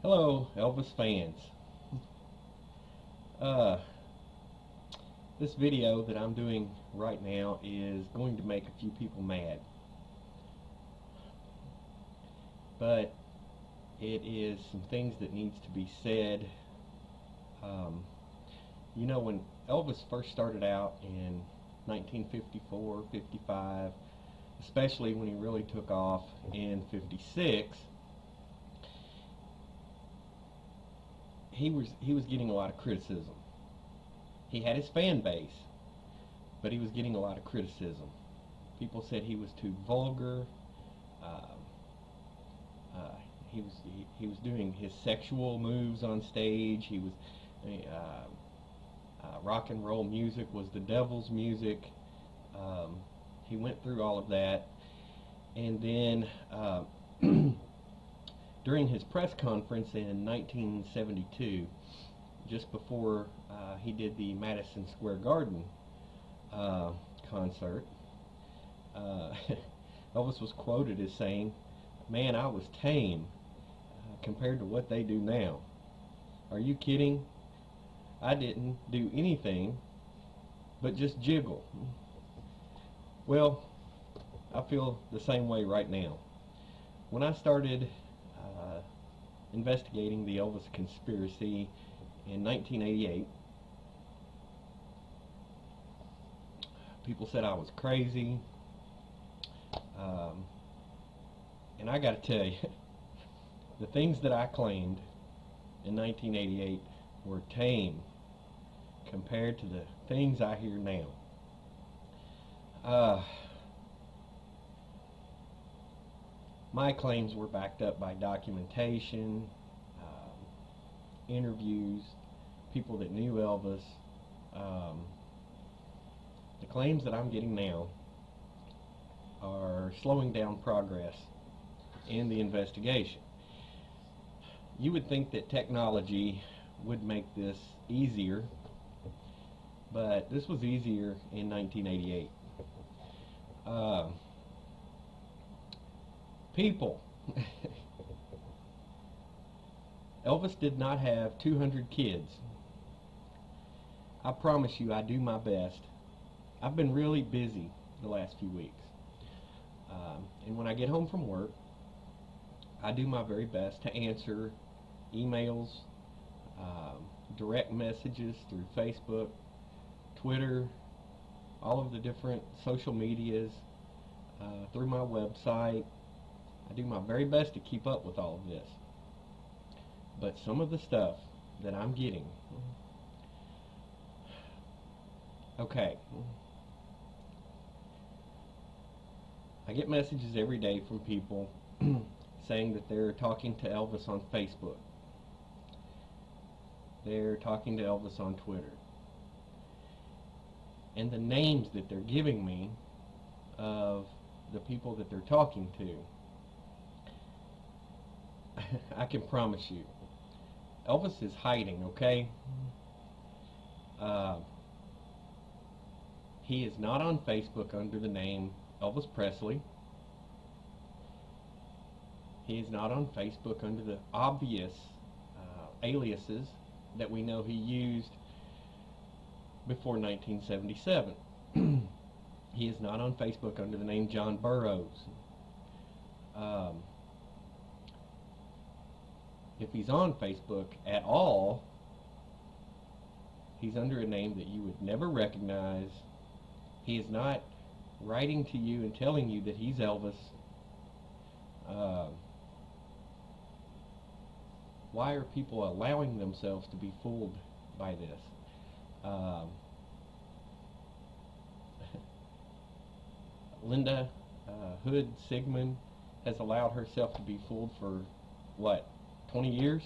Hello, Elvis fans. Uh, this video that I'm doing right now is going to make a few people mad, but it is some things that needs to be said. Um, when Elvis first started out in 1954, 55, especially when he really took off in 56, he was getting a lot of criticism. He had his fan base, but he was getting a lot of criticism. People said he was too vulgar. Um, he was doing his sexual moves on stage. He was rock and roll music was the devil's music. He went through all of that, and then during his press conference in 1972, just before he did the Madison Square Garden concert, Elvis was quoted as saying, "Man, I was tame compared to what they do now. Are you kidding? I didn't do anything but just jiggle." Well, I feel the same way right now. When I started investigating the Elvis conspiracy in 1988, people said I was crazy, and I gotta tell you, the things that I claimed in 1988 were tame compared to the things I hear now. My claims were backed up by documentation, interviews, people that knew Elvis. The claims that I'm getting now are slowing down progress in the investigation. You would think that technology would make this easier, but this was easier in 1988. People. Elvis did not have 200 kids. I promise you I do my best. I've been really busy the last few weeks. And when I get home from work, I do my very best to answer emails, direct messages through Facebook, Twitter, all of the different social medias, through my website. I do my very best to keep up with all of this. But some of the stuff that I'm getting, okay, I get messages every day from people saying that they're talking to Elvis on Facebook. They're talking to Elvis on Twitter. And the names that they're giving me of the people that they're talking to, I can promise you, Elvis is hiding, okay? He is not on Facebook under the name Elvis Presley. He is not on Facebook under the obvious aliases that we know he used before 1977. He is not on Facebook under the name John Burroughs. If he's on Facebook at all, he's under a name that you would never recognize. He is not writing to you and telling you that he's Elvis. Why are people allowing themselves to be fooled by this? Linda Hood Sigmund has allowed herself to be fooled for, what, 20 years?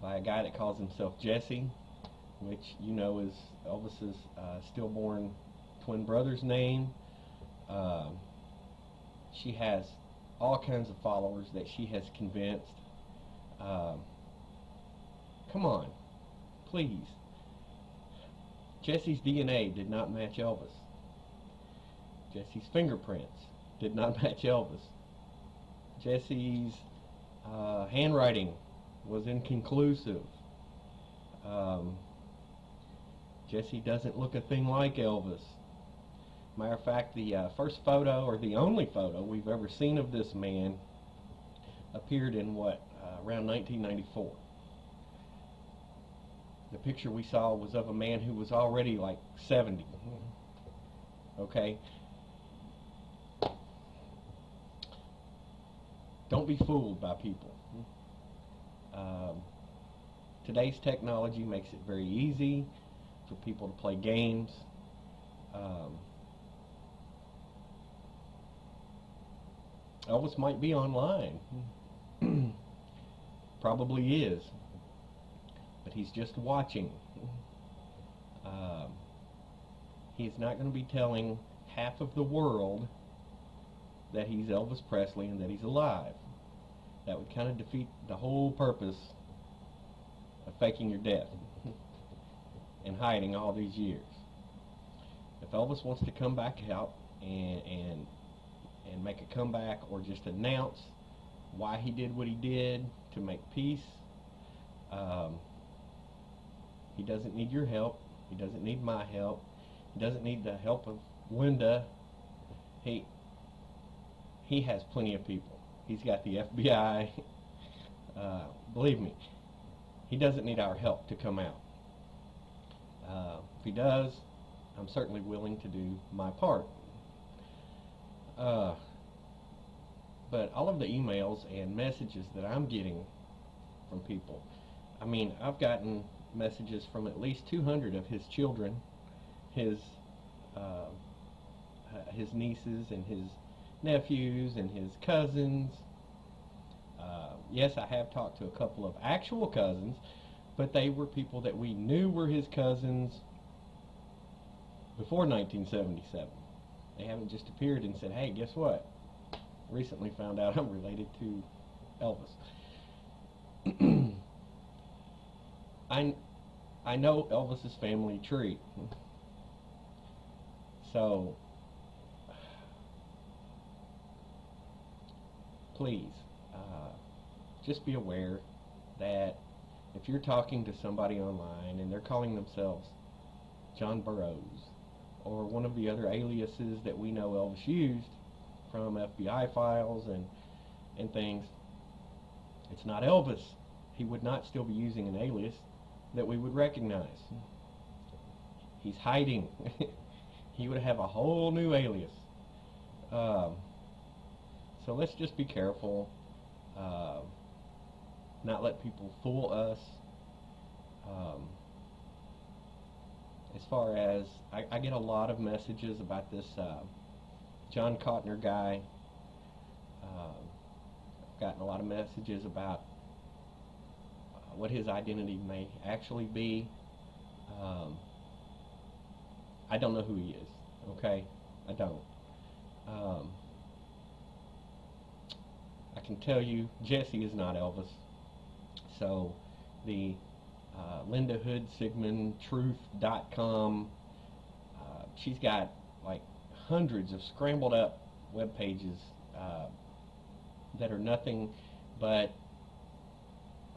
By a guy that calls himself Jesse, which you know is Elvis's stillborn twin brother's name. She has all kinds of followers that she has convinced. Come on, please. Jesse's DNA did not match Elvis. Jesse's fingerprints did not match Elvis. Jesse's Handwriting was inconclusive. Um, Jesse doesn't look a thing like Elvis. Matter of fact, the first photo, or the only photo we've ever seen of this man, appeared in around 1994. The picture we saw was of a man who was already like 70. Okay? Don't be fooled by people. Today's technology makes it very easy for people to play games. Elvis might be online. Probably is. But he's just watching. He's not going to be telling half of the world that he's Elvis Presley and that he's alive. That would kind of defeat the whole purpose of faking your death and hiding all these years. If Elvis wants to come back out and make a comeback, or just announce why he did what he did to make peace, he doesn't need your help. He doesn't need my help. He doesn't need the help of Linda. He has plenty of people. He's got the FBI. Believe me, he doesn't need our help to come out. If he does, I'm certainly willing to do my part. But all of the emails and messages that I'm getting from people, I mean, I've gotten messages from at least 200 of his children, his nieces and his nephews and his cousins. Yes, I have talked to a couple of actual cousins, but they were people that we knew were his cousins before 1977. They haven't just appeared and said, hey, guess what? Recently found out I'm related to Elvis. I know Elvis's family tree. So please, just be aware that if you're talking to somebody online and they're calling themselves John Burroughs or one of the other aliases that we know Elvis used from FBI files and things, it's not Elvis. He would not still be using an alias that we would recognize. He's hiding. He would have a whole new alias. So let's just be careful, not let people fool us. As far as, I get a lot of messages about this John Cotner guy. I've gotten a lot of messages about what his identity may actually be. I don't know who he is, okay? I don't. I can tell you Jesse is not Elvis. So the Linda Hood Sigmund Truth.com, she's got like hundreds of scrambled up web pages that are nothing but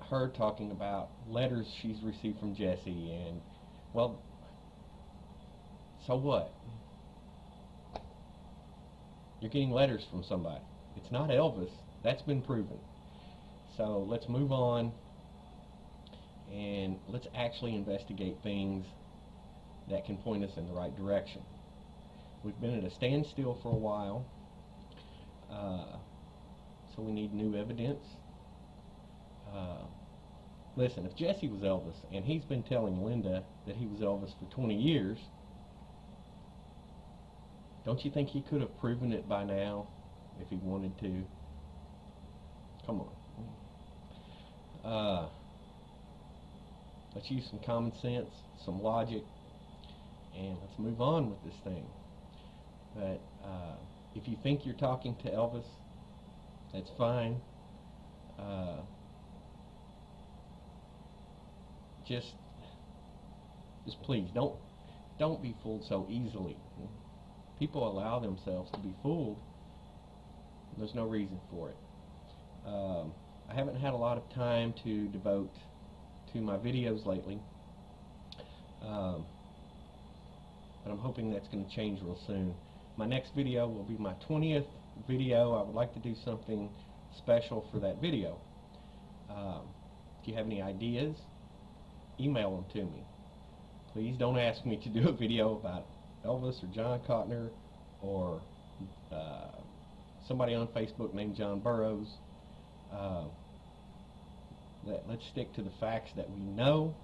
her talking about letters she's received from Jesse. And well, so what? You're getting letters from somebody. It's not Elvis. That's been proven. So let's move on and let's actually investigate things that can point us in the right direction. We've been at a standstill for a while, so we need new evidence. Listen, if Jesse was Elvis and he's been telling Linda that he was Elvis for 20 years, don't you think he could have proven it by now if he wanted to? Come on. Let's use some common sense, some logic, and let's move on with this thing. But if you think you're talking to Elvis, that's fine. Just please don't be fooled so easily. People allow themselves to be fooled. There's no reason for it. I haven't had a lot of time to devote to my videos lately, but I'm hoping that's going to change real soon. My next video will be my 20th video. I would like to do something special for that video. If you have any ideas, email them to me. Please don't ask me to do a video about Elvis or John Cotner or somebody on Facebook named John Burroughs. Let's stick to the facts that we know,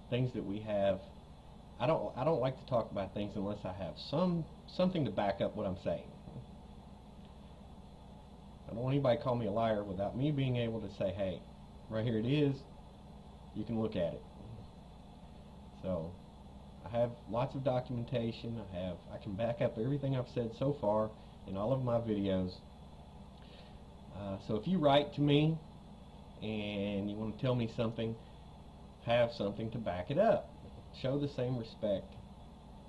things that we have. I don't like to talk about things unless I have something to back up what I'm saying. I don't want anybody to call me a liar without me being able to say, hey, right here it is, you can look at it. So I have lots of documentation. I can back up everything I've said so far in all of my videos. So if you write to me and you want to tell me something, have something to back it up. Show the same respect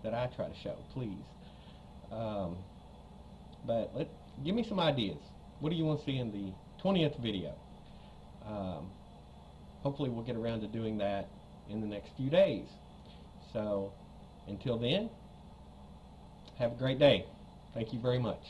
that I try to show, please. But give me some ideas. What do you want to see in the 20th video? Hopefully we'll get around to doing that in the next few days. So until then, have a great day. Thank you very much.